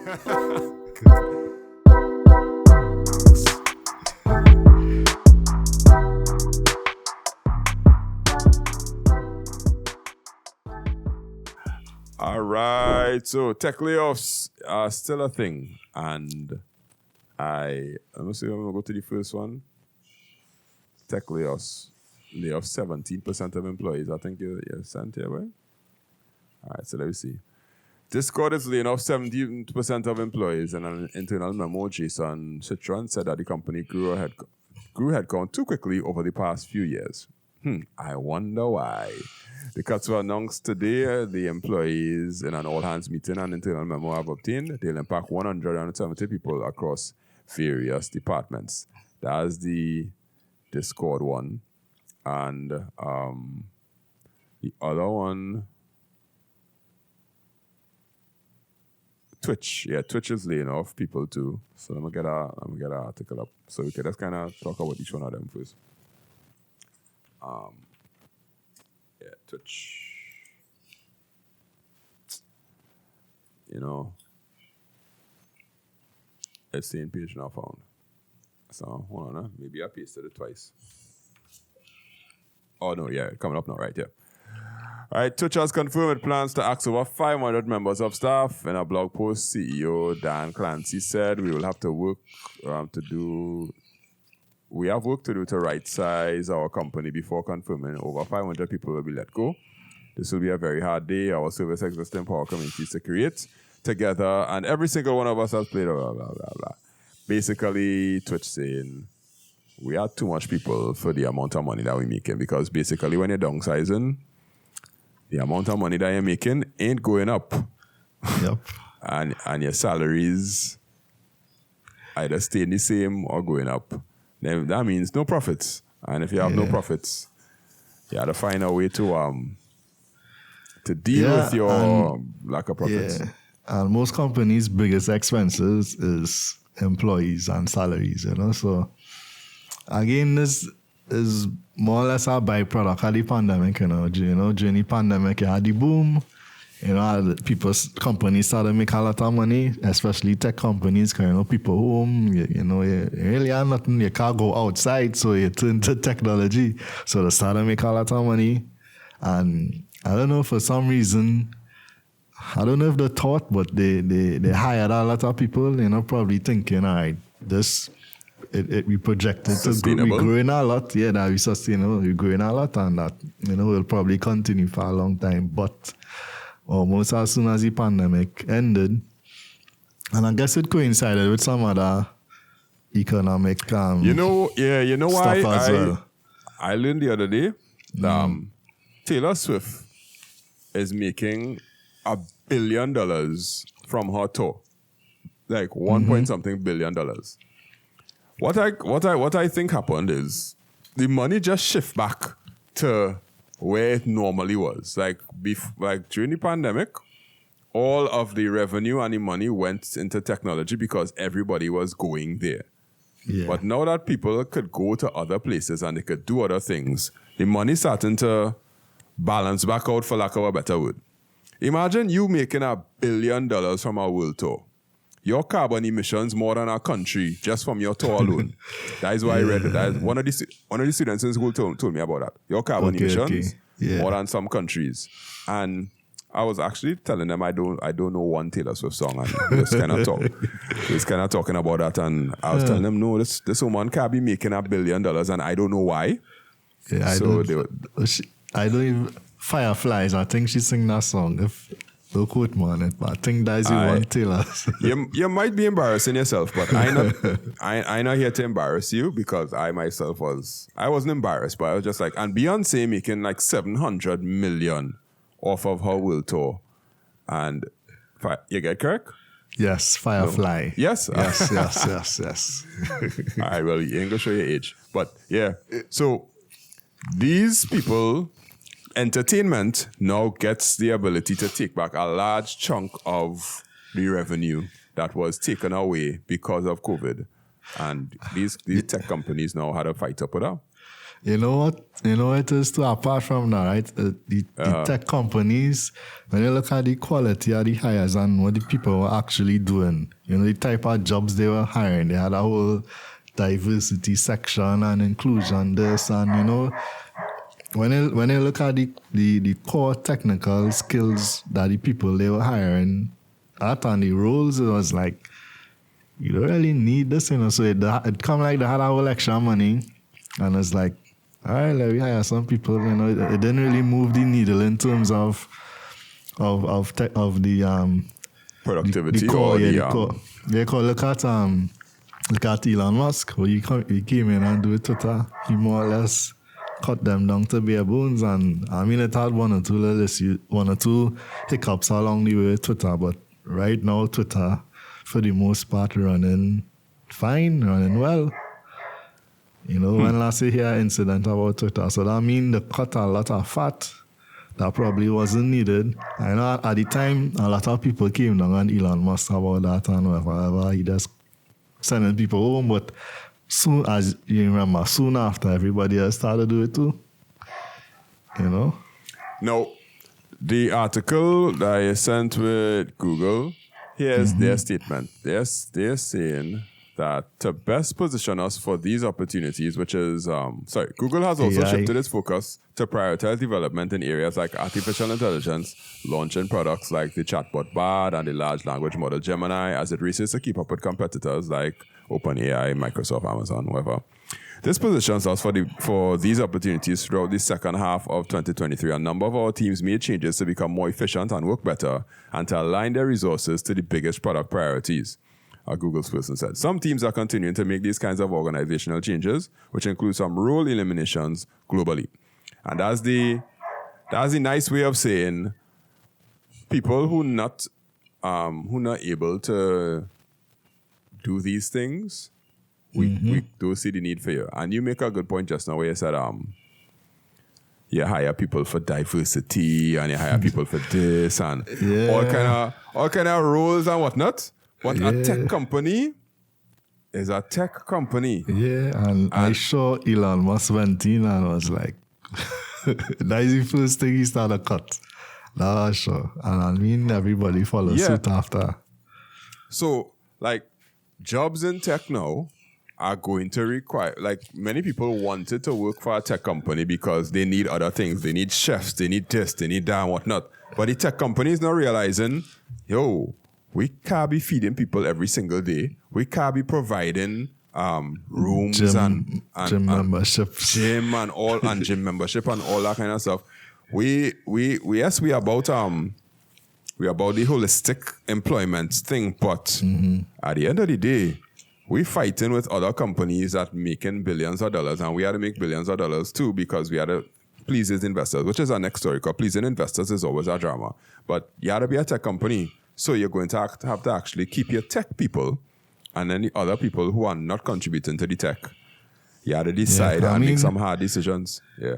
All right, so tech layoffs are still a thing, and I'm gonna go to the first one. Tech layoffs, lay off 17% of employees. I think you're sent here, right? All right, so let me see. Discord is laying off 17% of employees, and an internal memo, Jason Citron said that the company grew headcount too quickly over the past few years. I wonder why. The cuts were announced today. The employees in an all-hands meeting and internal memo have obtained. They'll impact 170 people across various departments. That's the Discord one. And the other one, Twitch. Yeah, Twitch is laying off people too. So I'm gonna get an article up. So we can just kind of talk about each one of them first. Yeah, Twitch. It's the same page now found. So hold on, maybe I pasted it twice. Oh no, yeah, coming up now, right here. All right, Twitch has confirmed plans to axe over 500 members of staff. In a blog post, CEO Dan Clancy said, "We will have to work We have work to do to right-size our company before confirming over 500 people will be let go. This will be a very hard day. Our service existing power communities to create together, and every single one of us has played blah, blah, blah, blah." Basically, Twitch saying, we are too much people for the amount of money that we're making, because basically when you're downsizing, the amount of money that you're making ain't going up. Yep. and your salaries either staying the same or going up. Then that means no profits. And if you have no profits, you have to find a way to deal with your lack of profits. Yeah. And most companies' biggest expenses is employees and salaries, So again, this is more or less a byproduct of the pandemic, During the pandemic, you had the boom. Companies started to make a lot of money, especially tech companies, because, people home, you really have nothing, you can't go outside, so you turn to technology. So they started to make a lot of money. And I don't know, for some reason, I don't know if they thought, but they hired a lot of people, probably thinking, all right, we projected to be growing a lot. Yeah, that we sustainable, we're growing a lot, and that, will probably continue for a long time. But almost as soon as the pandemic ended, and I guess it coincided with some other economic stuff why as well. I learned the other day that Taylor Swift is making $1 billion from her tour, like 1 point something $billion. What I think happened is the money just shift back to where it normally was. Like during the pandemic, all of the revenue and the money went into technology because everybody was going there. Yeah. But now that people could go to other places and they could do other things, the money's starting to balance back out, for lack of a better word. Imagine you making $1 billion from a world tour. Your carbon emissions more than our country just from your tour alone. That is why I read it. That is one of the students in school told me about that. Your carbon emissions more than some countries. And I was actually telling them I don't know one Taylor Swift song, and just kind of talking about that. And I was telling them, no, this woman can't be making $1 billion, and I don't know why. Yeah, I don't even Fireflies. I think she sang that song. Don't quote me on it, but I think that's the one Taylor. You might be embarrassing yourself, but I'm not here to embarrass you, because I myself wasn't embarrassed, but I was just like, and Beyonce making like $700 million off of her world tour, and you get correct? Yes, Firefly. No. Yes? Yes. All right, well, you ain't gonna show your age, but yeah. So these people, entertainment now gets the ability to take back a large chunk of the revenue that was taken away because of COVID. And these tech companies now had a fight up with that. You know what? You know what it is too, apart from that, right? The tech companies, when you look at the quality of the hires and what the people were actually doing, you know, the type of jobs they were hiring, they had a whole diversity section and inclusion this, and you know, when you look at the core technical skills that the people they were hiring at and the roles, it was like, you don't really need this, you know. So it come like they had a whole extra money, and it's like, all right, let me hire some people. You know, it didn't really move the needle in terms of the productivity the core, or yeah, the the core. Look at Elon Musk. Who he came in and do with Twitter. He more or less cut them down to bare bones, and I mean it had one or two hiccups along the way with Twitter, but right now Twitter, for the most part, running fine, running well. You know, when last you hear incident about Twitter, so that means they cut a lot of fat that probably wasn't needed. I know at the time, a lot of people came down on Elon Musk about that and whatever. He just sending people home, but soon, as you remember, soon after, everybody else started to do it too. You know? No, the article that I sent with Google, here's their statement. They're saying that to best position us for these opportunities, which is, Google has also AI. shifted its focus to prioritize development in areas like artificial intelligence, launching products like the chatbot Bard and the large language model Gemini as it races to keep up with competitors like OpenAI, Microsoft, Amazon, whatever. This positions us for these opportunities throughout the second half of 2023. A number of our teams made changes to become more efficient and work better and to align their resources to the biggest product priorities. A Google spokesperson said. Some teams are continuing to make these kinds of organizational changes, which include some role eliminations globally. And that's the nice way of saying people who not able to do these things, we do see the need for you. And you make a good point just now where you said you hire people for diversity and you hire people for this and all kind of roles and whatnot. But a tech company is a tech company. Yeah, and I saw Elon Musk went in and was like, that is the first thing he started cut. That was sure. And I mean, everybody follows suit after. So, like, jobs in tech now are going to require, like, many people wanted to work for a tech company because they need other things. They need chefs, they need this, they need that and whatnot. But the tech company is not realizing, we can't be feeding people every single day. We can't be providing rooms and gym memberships, gym and all and gym membership and all that kind of stuff. We are about the holistic employment thing, but at the end of the day, we're fighting with other companies that making billions of dollars, and we had to make billions of dollars too because we had to please his investors, which is our next story. Because pleasing investors is always a drama, but you had to be a tech company. So you're going to have to actually keep your tech people and then the other people who are not contributing to the tech. You have to decide and make some hard decisions. Yeah.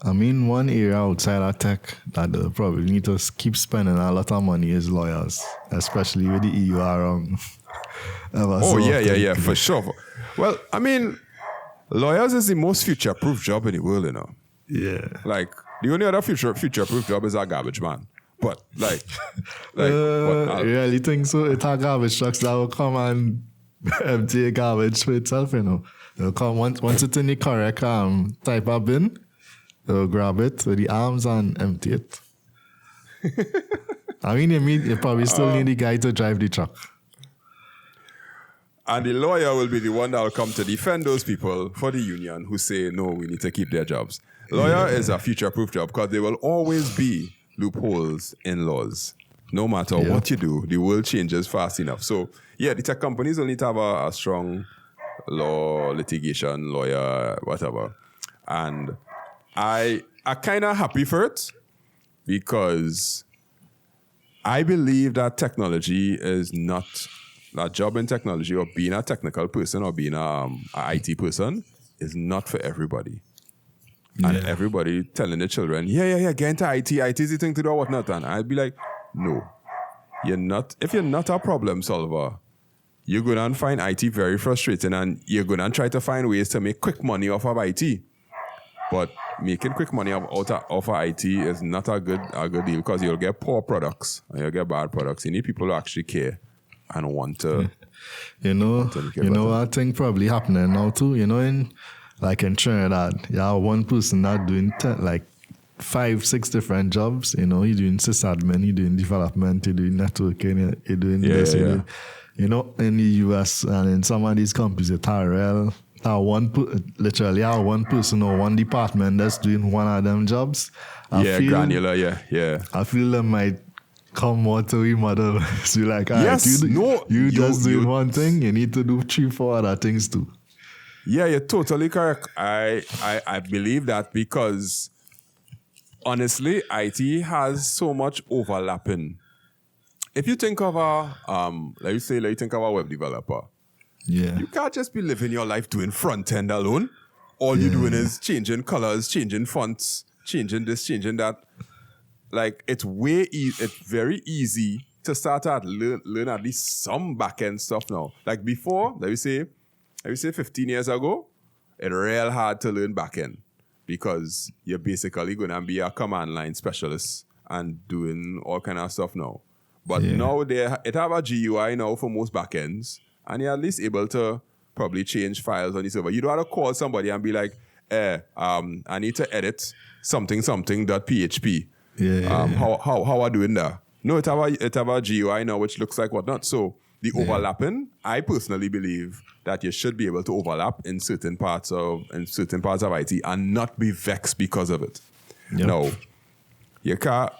I mean, one area outside of tech that they probably need to keep spending a lot of money is lawyers, especially with the EU around. For sure. Well, I mean, lawyers is the most future-proof job in the world, you know. Yeah. Like, the only other future-proof job is a garbage man. But you really think so? It's a garbage trucks that will come and empty garbage for itself, you know. They'll come once it's in the correct type of bin, they'll grab it with the arms and empty it. I mean, you probably still need the guy to drive the truck. And the lawyer will be the one that will come to defend those people for the union who say, no, we need to keep their jobs. Lawyer is a future-proof job because there will always be loopholes in laws. No matter what you do, the world changes fast enough. So, the tech companies will need to have a strong law, litigation, lawyer, whatever. And I kind of happy for it because I believe that technology is not a job in technology, or being a technical person or being an IT person is not for everybody. And everybody telling the children, get into IT. IT is the thing to do or whatnot. And I'd be like, no, you're not. If you're not a problem solver, you're going to find IT very frustrating, and you're going to try to find ways to make quick money off of IT. But making quick money out of IT is not a good deal because you'll get poor products and you'll get bad products. You need people who actually care and want to. You know what I think probably happening now too. In Trinidad, you have one person that doing 5-6 different jobs. He doing sysadmin, he doing development, he doing networking, he doing this. Yeah. In the US and in some of these companies, literally one person or one department that's doing one of them jobs. Granular, yeah. I feel them might come more to we model. So you're like, yes, you just doing one thing, you need to do 3-4 other things too. Yeah, you're totally correct. I believe that because honestly, IT has so much overlapping. If you think of you think of a web developer, you can't just be living your life doing front end alone. All you're doing is changing colors, changing fonts, changing this, changing that. Like it's very easy to start to learn at least some back end stuff now. Like before, let me say 15 years ago, it's real hard to learn back end because you're basically going to be a command line specialist and doing all kind of stuff now. But now it have a GUI now for most backends, and you're at least able to probably change files on the server. You don't have to call somebody and be like, I need to edit something.php. How are doing that? No, it have a GUI now which looks like whatnot. So the overlapping, I personally believe that you should be able to overlap in certain parts of IT and not be vexed because of it. Yep. No, you can't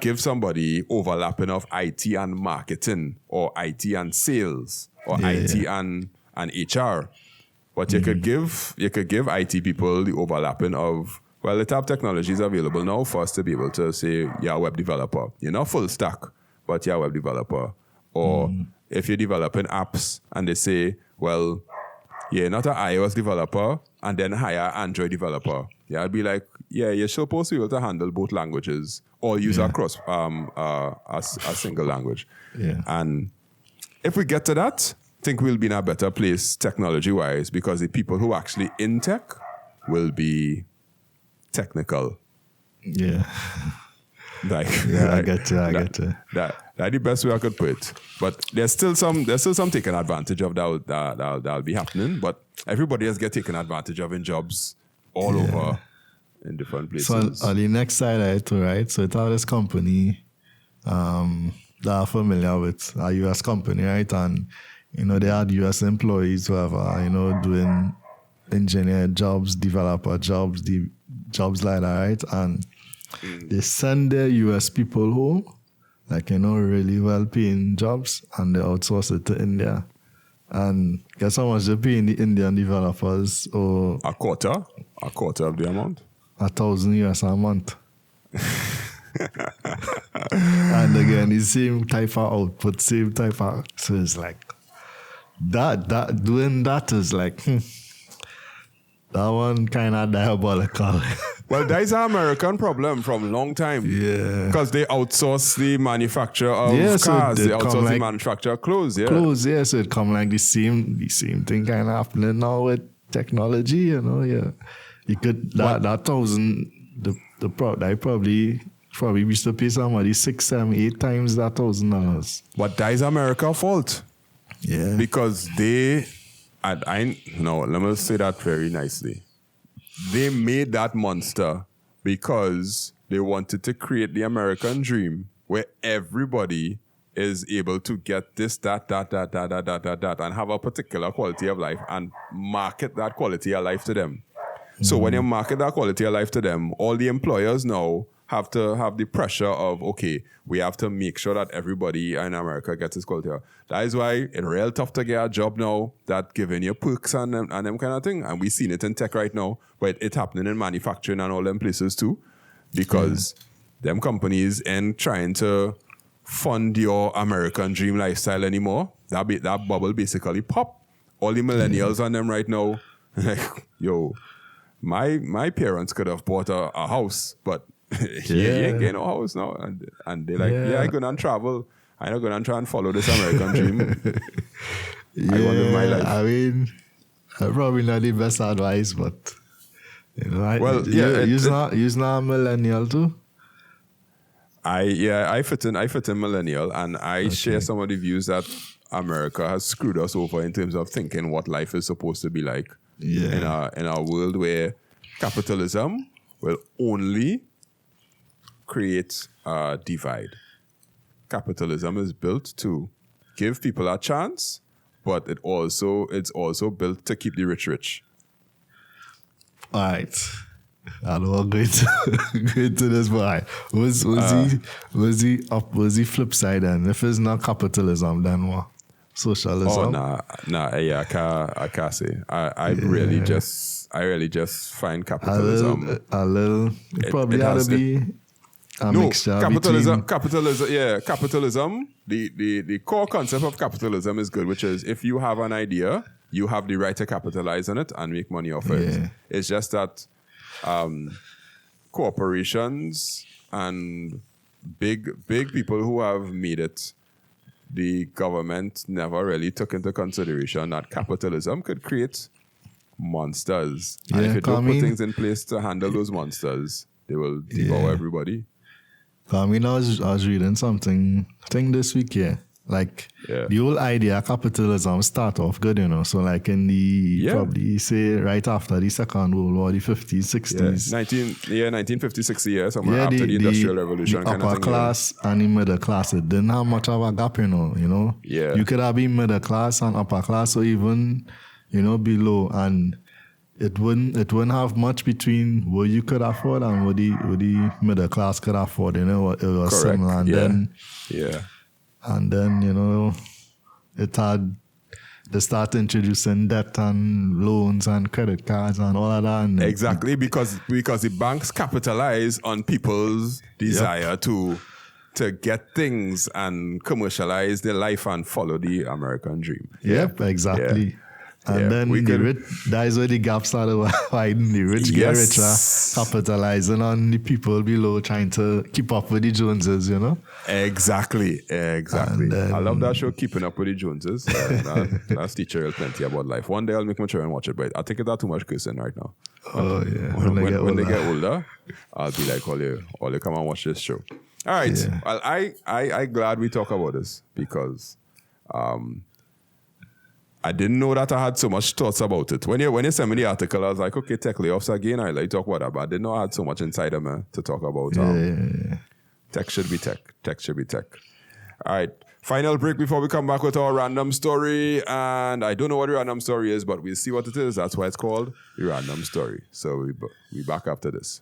give somebody overlapping of IT and marketing or IT and sales or IT and HR. But you could give IT people the overlapping of, well, the type technologies available now for us to be able to say you're a web developer. You're not full stack, but you're a web developer. Or if you're developing apps and they say, well, you're not an iOS developer and then hire Android developer. Yeah, I'd be like, you're supposed to be able to handle both languages or use across a single language. Yeah. And if we get to that, I think we'll be in a better place technology-wise because the people who actually in tech will be technical. Yeah. I get you. That's the best way I could put it. But there's still some taken advantage of that'll be happening. But everybody has get taken advantage of in jobs all over in different places. So on the next side of it, right? So it's all this company that I'm familiar with, a US company, right? And they had US employees who are, doing engineer jobs, developer jobs, jobs like that, right? And they send their US people home, really well-paying jobs, and they outsource it to India. And guess how much they pay the Indian developers? Or a quarter of the amount. $1,000 a month. And again, the same type of output, same type of. So it's like that doing that is like. That one kind of diabolical. Well, that is an American problem from long time. Yeah. Because they outsource the manufacture of cars. They outsource the manufacture of clothes. Yeah. Clothes, yeah. So it come like the same thing kind of happening now with technology, Yeah. You could, that 1,000, I probably used to pay somebody 6, 7, 8 times that $1,000. But that is America's fault. Yeah. Because let me say that very nicely. They made that monster because they wanted to create the American dream where everybody is able to get this, that, and have a particular quality of life and market that quality of life to them. So when you market that quality of life to them, all the employers now have to have the pressure of, okay, we have to make sure that everybody in America gets this quality. That is why it's real tough to get a job now that giving you perks and them kind of thing. And we've seen it in tech right now, but it's happening in manufacturing and all them places too, because them companies ain't trying to fund your American dream lifestyle anymore. That bubble basically pop. All the millennials on them right now, like, yo, my parents could have bought a house, but you ain't getting no house now. And they're like, I'm going to travel. I'm not going to try and follow this American dream. I want to live my life. I mean, probably not the best advice, but You know, Well, yeah, you're not a millennial too. I fit in millennial, and I share some of the views that America has screwed us over in terms of thinking what life is supposed to be like in our world where capitalism will only create a divide. Capitalism is built to give people a chance, but it's also built to keep the rich. All right. I don't want to go into this, but was the flip side then? If it's not capitalism, then what? Socialism? Oh yeah, I can't say. I really just find capitalism It probably had to be a mixture capitalism. between... Capitalism. The core concept of capitalism is good, which is if you have an idea, you have the right to capitalize on it and make money off it. It's just that corporations and big people who have made it, the government never really took into consideration that capitalism could create monsters. And if you don't put things in place to handle those monsters, they will devour everybody. I was reading something this week, like the whole idea of capitalism start off good, you know. So like in the probably say right after the Second World War, the 50s, 60s. 1950, 60 years, somewhere after the Industrial Revolution. The upper class and the middle class, it didn't have much of a gap, you know. Yeah. You could have been middle class and upper class or even, below, and it wouldn't have much between what you could afford and what the middle class could afford, you know. It was correct. Similar. And then, they start introducing debt and loans and credit cards and all of that. And exactly, because the banks capitalize on people's desire to get things and commercialize their life and follow the American dream. Yep, exactly. Yeah. And then that is where the gaps started widening. The rich get richer, capitalizing on the people below, trying to keep up with the Joneses, you know? Exactly. Then, I love that show, Keeping Up with the Joneses. That's teacher plenty about life. One day I'll make my children watch it, but I think it's too much cursing right now. When they get older, I'll be like, all you come and watch this show. All right. Yeah. Well, I glad we talk about this because I didn't know that I had so much thoughts about it. When you sent me the article, I was like, okay, tech layoffs again. I like talk about that, but I didn't know I had so much inside of me to talk about. Tech should be tech. Tech should be tech. All right. Final break before we come back with our random story. And I don't know what the random story is, but we'll see what it is. That's why it's called the random story. So we back after this.